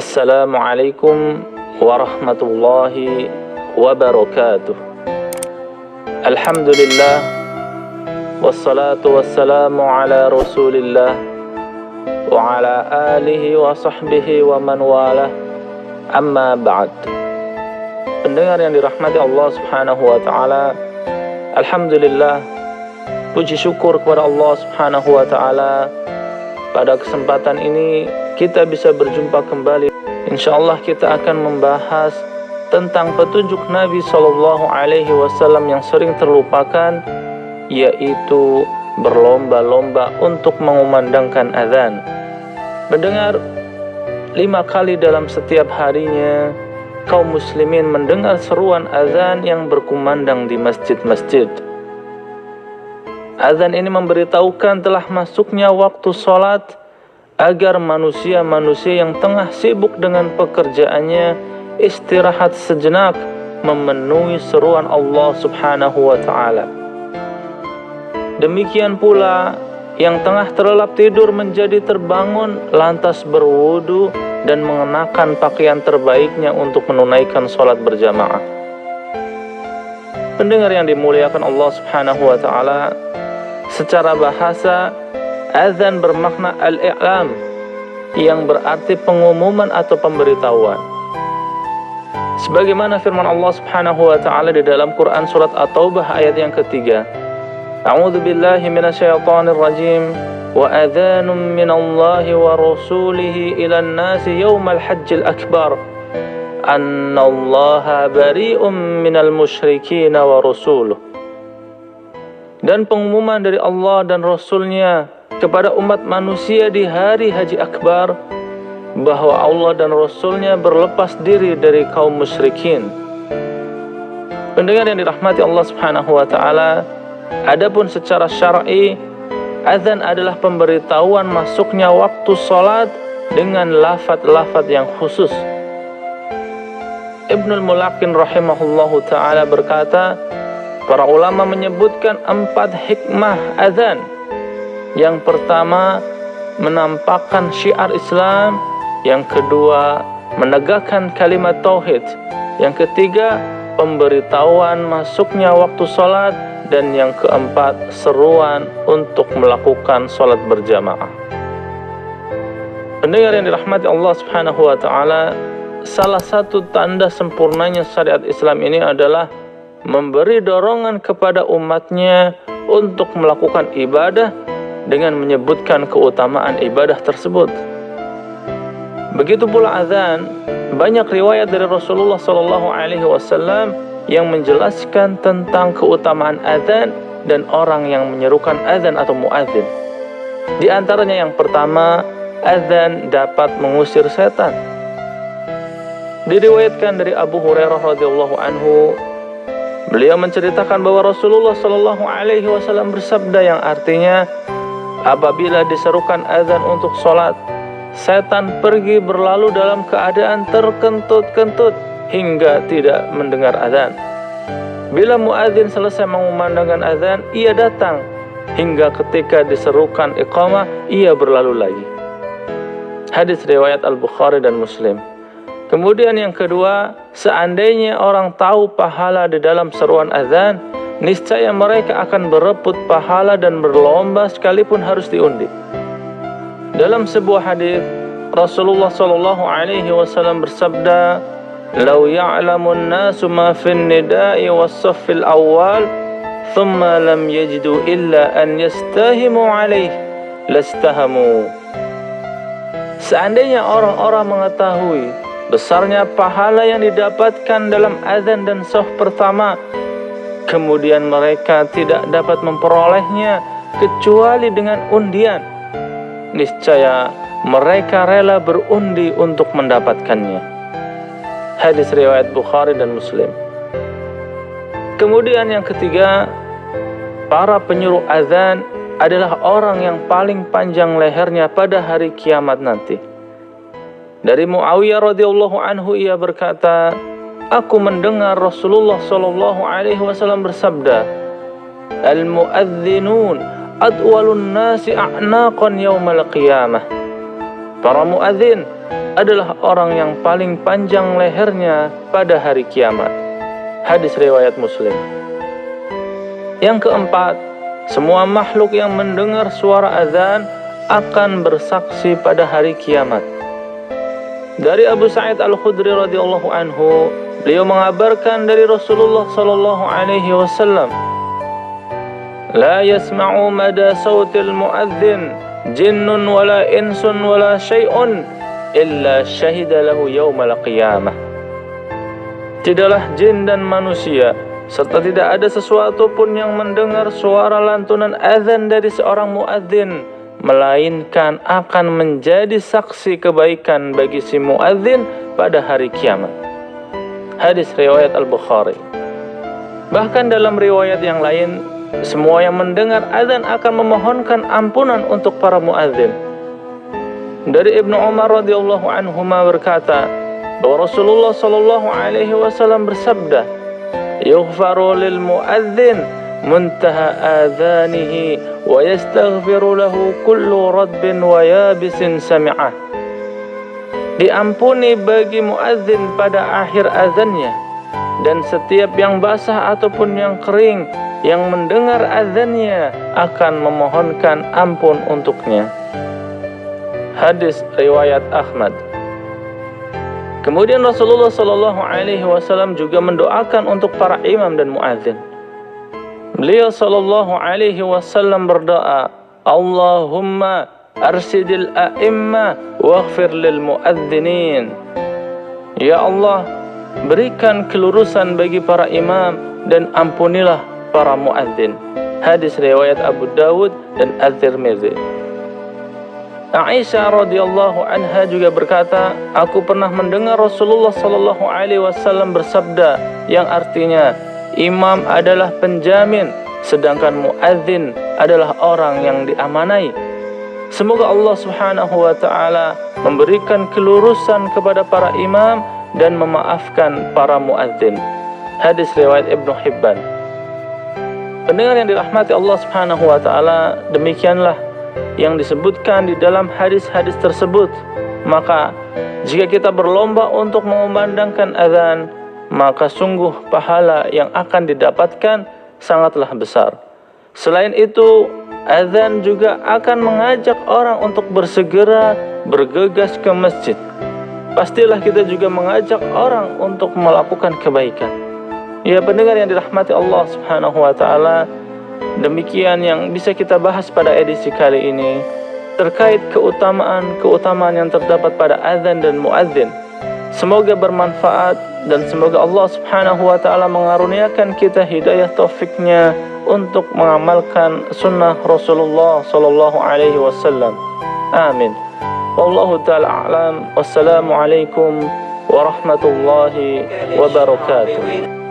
Assalamualaikum warahmatullahi wabarakatuh. Alhamdulillah, wassalatu wassalamu ala rasulillah wa ala alihi wa sahbihi wa man walah, amma ba'd. Pendengar yang dirahmati Allah subhanahu wa ta'ala, alhamdulillah, puji syukur kepada Allah subhanahu wa ta'ala. Pada kesempatan ini kita bisa berjumpa kembali. Insyaallah kita akan membahas tentang petunjuk Nabi SAW yang sering terlupakan, yaitu berlomba-lomba untuk mengumandangkan azan. Mendengar 5 kali dalam setiap harinya, kaum muslimin mendengar seruan azan yang berkumandang di masjid-masjid. Azan ini memberitahukan telah masuknya waktu sholat, agar manusia-manusia yang tengah sibuk dengan pekerjaannya istirahat sejenak memenuhi seruan Allah subhanahu wa ta'ala. Demikian pula yang tengah terlelap tidur menjadi terbangun, lantas berwudu dan mengenakan pakaian terbaiknya untuk menunaikan sholat berjamaah. Pendengar yang dimuliakan Allah subhanahu wa ta'ala, secara bahasa, azan bermakna al-i'lam, yang berarti pengumuman atau pemberitahuan. Sebagaimana firman Allah subhanahu wa ta'ala di dalam Quran surat At-Taubah ayat yang ketiga, A'udzu billahi minasyaitonir rajim, wa adhanun minallahi wa rasulihi ilan nasi yawmal hajjil akbar, annallaha bari'um minal musyrikin wa rasuluh. Dan pengumuman dari Allah dan Rasulnya kepada umat manusia di hari Haji Akbar, bahwa Allah dan Rasulnya berlepas diri dari kaum musyrikin. Pendengar yang dirahmati Allah subhanahu wa ta'ala, adapun secara syar'i, azan adalah pemberitahuan masuknya waktu sholat dengan lafaz-lafaz yang khusus. Ibnul Mulaqin rahimahullahu ta'ala berkata, para ulama menyebutkan 4 hikmah azan. Yang pertama, menampakkan syiar Islam. Yang kedua, menegakkan kalimat tauhid. Yang ketiga, pemberitahuan masuknya waktu sholat. Dan yang keempat, seruan untuk melakukan sholat berjamaah. Pendengar yang dirahmati Allah subhanahu wa ta'ala, salah satu tanda sempurnanya syariat Islam ini adalah memberi dorongan kepada umatnya untuk melakukan ibadah dengan menyebutkan keutamaan ibadah tersebut. Begitu pula azan, banyak riwayat dari Rasulullah SAW yang menjelaskan tentang keutamaan azan dan orang yang menyerukan azan atau muadzin. Di antaranya yang pertama, azan dapat mengusir setan. Diriwayatkan dari Abu Hurairah radhiyallahu anhu, beliau menceritakan bahwa Rasulullah SAW bersabda yang artinya, apabila diserukan azan untuk sholat, setan pergi berlalu dalam keadaan terkentut-kentut hingga tidak mendengar azan. Bila muadzin selesai mengumandangkan azan, ia datang hingga ketika diserukan iqamah, ia berlalu lagi. Hadis riwayat Al-Bukhari dan Muslim. Kemudian yang kedua, seandainya orang tahu pahala di dalam seruan azan, niscaya mereka akan berebut pahala dan berlomba sekalipun harus diundi. Dalam sebuah hadis, Rasulullah SAW bersabda, "Lau ya'lamun nasu ma fin nida'i was-saffil awwal, thumma lam yajidu illa an yastahimu 'alaihi, lastahamu." Seandainya orang-orang mengetahui besarnya pahala yang didapatkan dalam azan dan shaf pertama, kemudian mereka tidak dapat memperolehnya kecuali dengan undian, niscaya mereka rela berundi untuk mendapatkannya. Hadis riwayat Bukhari dan Muslim. Kemudian yang ketiga, para penyuruh azan adalah orang yang paling panjang lehernya pada hari kiamat nanti. Dari Muawiyah radhiyallahu anhu, ia berkata, aku mendengar Rasulullah SAW bersabda, al-muadzinun adwalun nasi a'naqan yaumal qiyamah. Para muadzin adalah orang yang paling panjang lehernya pada hari kiamat. Hadis riwayat Muslim. Yang keempat, semua makhluk yang mendengar suara azan akan bersaksi pada hari kiamat. Dari Abu Sa'id Al-Khudri radhiyallahu anhu, beliau mengabarkan dari Rasulullah sallallahu alaihi wasallam, "La yasma'u mada sautil muadzin jinnun wala insun wala syai'un illa syahida lahu yaumal qiyamah." Tidaklah jin dan manusia serta tidak ada sesuatu pun yang mendengar suara lantunan azan dari seorang muadzin melainkan akan menjadi saksi kebaikan bagi si muadzin pada hari kiamat. Hadis riwayat Al-Bukhari. Bahkan dalam riwayat yang lain, semua yang mendengar azan akan memohonkan ampunan untuk para muadzin. Dari Ibnu Umar radhiyallahu anhuma berkata bahwa Rasulullah sallallahu alaihi wasallam bersabda, "Yughfaru lil muadzin muntaha adhanihi wa yastaghfiru lahu kullu radbin wa yabisin sami'ah." Diampuni bagi muadzin pada akhir azannya, dan setiap yang basah ataupun yang kering yang mendengar azannya akan memohonkan ampun untuknya. Hadis riwayat Ahmad. Kemudian Rasulullah sallallahu alaihi wasallam juga mendoakan untuk para imam dan muadzin. Beliau sallallahu alaihi wasallam berdoa, "Allahumma arsidil a'imma waghfir lil muadzinin." Ya Allah, berikan kelurusan bagi para imam dan ampunilah para muadzin. Hadis riwayat Abu Dawud dan At-Tirmidzi. Aisyah radhiyallahu anha juga berkata, "Aku pernah mendengar Rasulullah sallallahu alaihi wasallam bersabda yang artinya, imam adalah penjamin, sedangkan muadzin adalah orang yang diamanai. Semoga Allah Subhanahu wa taala memberikan kelurusan kepada para imam dan memaafkan para muadzin." Hadis riwayat Ibnu Hibban. Pendengar yang dirahmati Allah Subhanahu wa taala, demikianlah yang disebutkan di dalam hadis-hadis tersebut. Maka jika kita berlomba untuk mengumandangkan azan, maka sungguh pahala yang akan didapatkan sangatlah besar. Selain itu, azan juga akan mengajak orang untuk bersegera bergegas ke masjid. Pastilah kita juga mengajak orang untuk melakukan kebaikan. Ya pendengar yang dirahmati Allah Subhanahu wa taala, demikian yang bisa kita bahas pada edisi kali ini terkait keutamaan yang terdapat pada azan dan muadzin. Semoga bermanfaat dan semoga Allah Subhanahu wa taala mengaruniakan kita hidayah taufiknya untuk mengamalkan sunnah Rasulullah sallallahu alaihi wasallam. Amin. Wallahu ta'ala a'lam. Wassalamualaikum warahmatullahi wabarakatuh.